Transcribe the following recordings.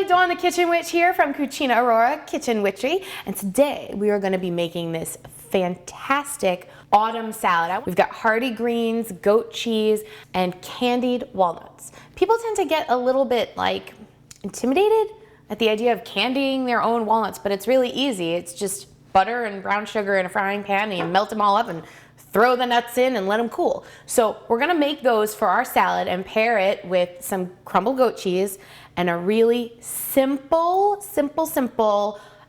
Dawn the Kitchen Witch here from Cucina Aurora Kitchen Witchery, and today we are going to be making this fantastic autumn salad. We've got hearty greens, goat cheese, and candied walnuts. People tend to get a little bit like intimidated at the idea of candying their own walnuts, but it's really easy. It's just butter and brown sugar in a frying pan, and you melt them all up and throw the nuts in and let them cool. So we're gonna make those for our salad and pair it with some crumbled goat cheese and a really simple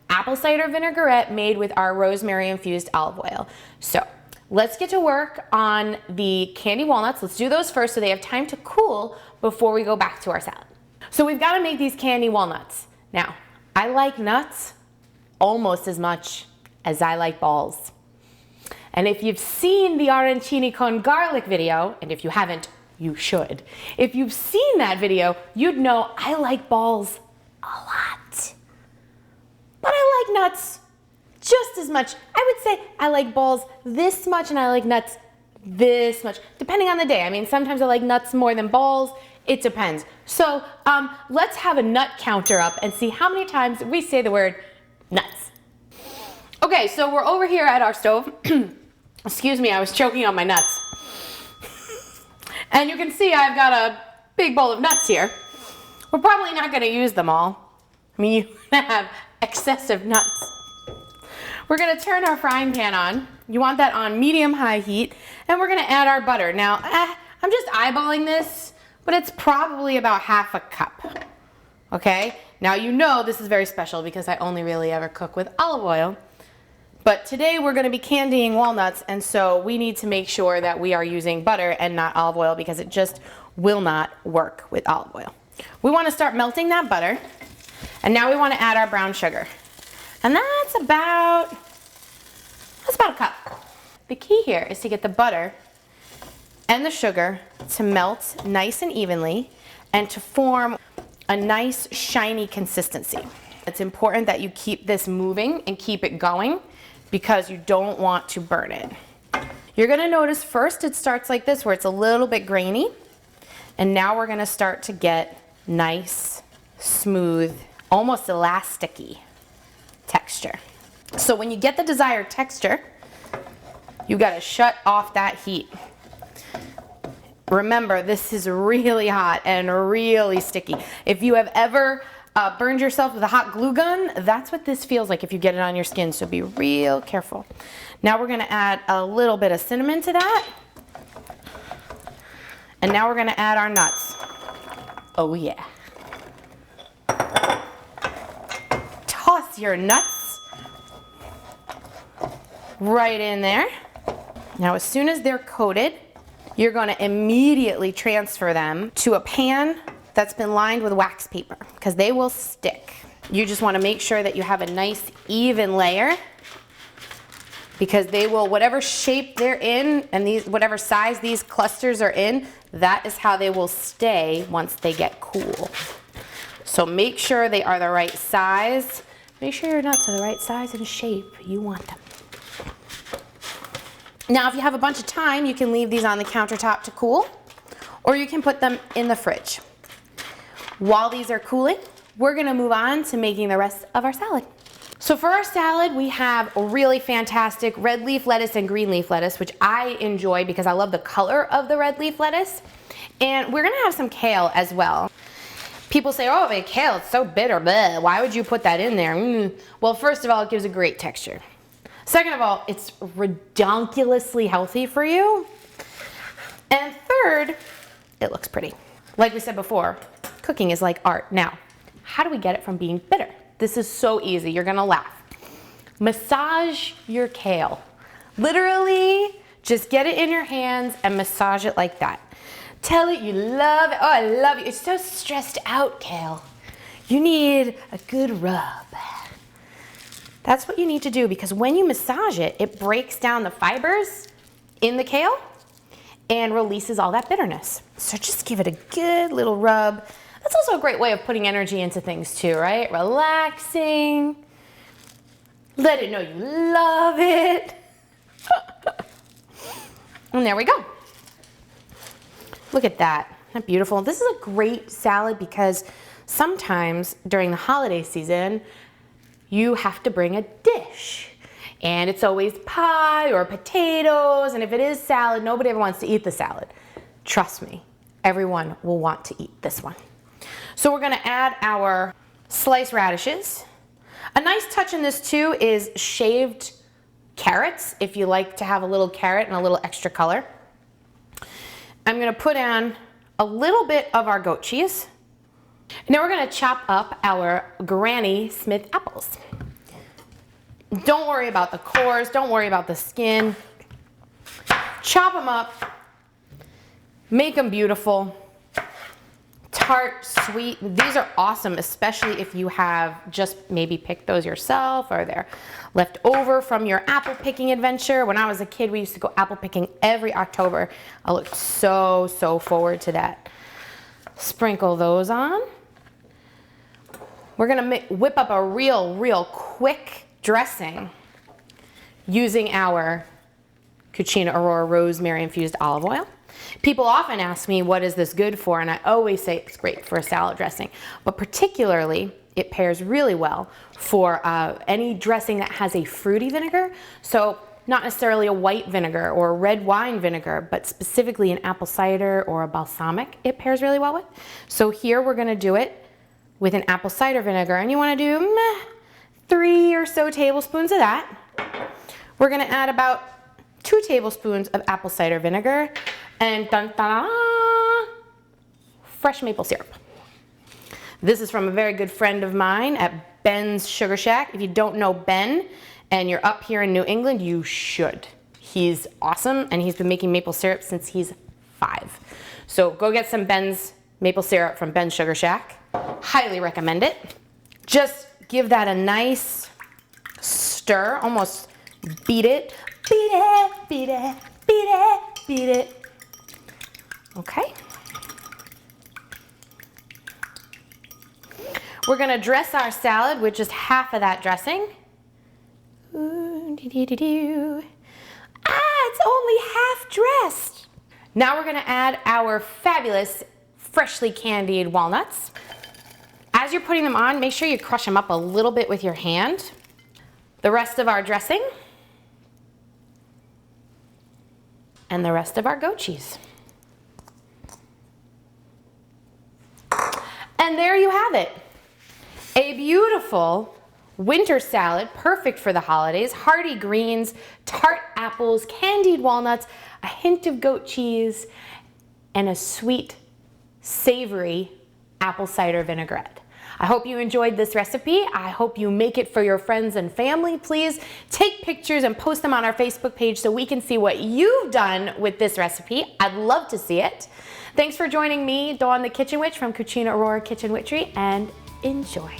apple cider vinaigrette made with our rosemary infused olive oil. So let's get to work on the candy walnuts. Let's do those first so they have time to cool before we go back to our salad. So we've got to make these candy walnuts. Now, I like nuts almost as much as I like balls. And if you've seen the arancini con garlic video, and if you haven't, you should. If you've seen that video, you'd know I like balls a lot. But I like nuts just as much. I would say I like balls this much and I like nuts this much, depending on the day. I mean, sometimes I like nuts more than balls. It depends. So let's have a nut counter up and see how many times we say the word nuts. Okay, so we're over here at our stove. Excuse me, I was choking on my nuts. And you can see I've got a big bowl of nuts here. We're probably not going to use them all. I mean, you have excessive nuts. We're going to turn our frying pan on. You want that on medium-high heat. And we're going to add our butter. Now, I'm just eyeballing this, but it's probably about half a cup. Okay? Now, you know this is very special because I only really ever cook with olive oil. But today we're going to be candying walnuts, and so we need to make sure that we are using butter and not olive oil because it just will not work with olive oil. We want to start melting that butter, and now we want to add our brown sugar. And that's about a cup. The key here is to get the butter and the sugar to melt nice and evenly and to form a nice shiny consistency. It's important that you keep this moving and keep it going because you don't want to burn it. You're gonna notice first it starts like this where it's a little bit grainy, and now we're gonna start to get nice, smooth, almost elasticy texture. So when you get the desired texture, you gotta shut off that heat. Remember, this is really hot and really sticky. If you have ever burned yourself with a hot glue gun, that's what this feels like if you get it on your skin, so be real careful. Now we're gonna add a little bit of cinnamon to that. And now we're gonna add our nuts. Oh yeah. Toss your nuts right in there. Now as soon as they're coated, you're gonna immediately transfer them to a pan that's been lined with wax paper because they will stick. You just want to make sure that you have a nice even layer because they will, whatever shape they're in and whatever size these clusters are in, that is how they will stay once they get cool. So make sure they are the right size. Make sure your nuts are the right size and shape you want them. Now if you have a bunch of time, you can leave these on the countertop to cool, or you can put them in the fridge. While these are cooling, we're gonna move on to making the rest of our salad. So for our salad, we have a really fantastic red leaf lettuce and green leaf lettuce, which I enjoy because I love the color of the red leaf lettuce. And we're gonna have some kale as well. People say, oh, but kale, it's so bitter, bleh. Why would you put that in there? Well, first of all, it gives a great texture. Second of all, it's redonkulously healthy for you. And third, it looks pretty. Like we said before, cooking is like art. Now, how do we get it from being bitter? This is so easy, you're gonna laugh. Massage your kale. Literally, just get it in your hands and massage it like that. Tell it you love it. Oh, I love you. It's so stressed out, kale. You need a good rub. That's what you need to do because when you massage it, it breaks down the fibers in the kale and releases all that bitterness. So just give it a good little rub. That's also a great way of putting energy into things too, right? Relaxing. Let it know you love it. And there we go. Look at that. Isn't that beautiful? This is a great salad because sometimes during the holiday season, you have to bring a dish. And it's always pie or potatoes, and if it is salad, nobody ever wants to eat the salad. Trust me, everyone will want to eat this one. So we're gonna add our sliced radishes. A nice touch in this too is shaved carrots, if you like to have a little carrot and a little extra color. I'm gonna put on a little bit of our goat cheese. Now we're gonna chop up our Granny Smith apples. Don't worry about the cores, don't worry about the skin. Chop them up, make them beautiful, tart, sweet. These are awesome, especially if you have just maybe picked those yourself or they're left over from your apple picking adventure. When I was a kid, we used to go apple picking every October. I looked so forward to that. Sprinkle those on. We're gonna whip up a real quick dressing using our Cucina Aurora rosemary infused olive oil. People often ask me, what is this good for? And I always say it's great for a salad dressing, but particularly it pairs really well for any dressing that has a fruity vinegar. So not necessarily a white vinegar or a red wine vinegar, but specifically an apple cider or a balsamic it pairs really well with. So here we're gonna do it with an apple cider vinegar, and you wanna do 3 or so tablespoons of that. We're gonna add about 2 tablespoons of apple cider vinegar and fresh maple syrup. This is from a very good friend of mine at Ben's Sugar Shack. If you don't know Ben and you're up here in New England, you should. He's awesome, and he's been making maple syrup since he's 5. So go get some Ben's maple syrup from Ben's Sugar Shack. Highly recommend it. Just give that a nice stir, almost beat it. Beat it, beat it, beat it, beat it. Okay. We're gonna dress our salad with just half of that dressing. Ooh, it's only half dressed. Now we're gonna add our fabulous freshly candied walnuts. As you're putting them on, make sure you crush them up a little bit with your hand. The rest of our dressing. And the rest of our goat cheese. And there you have it. A beautiful winter salad, perfect for the holidays. Hearty greens, tart apples, candied walnuts, a hint of goat cheese, and a sweet, savory apple cider vinaigrette. I hope you enjoyed this recipe. I hope you make it for your friends and family. Please take pictures and post them on our Facebook page so we can see what you've done with this recipe. I'd love to see it. Thanks for joining me, Dawn the Kitchen Witch from Cucina Aurora Kitchen Witchery, and enjoy.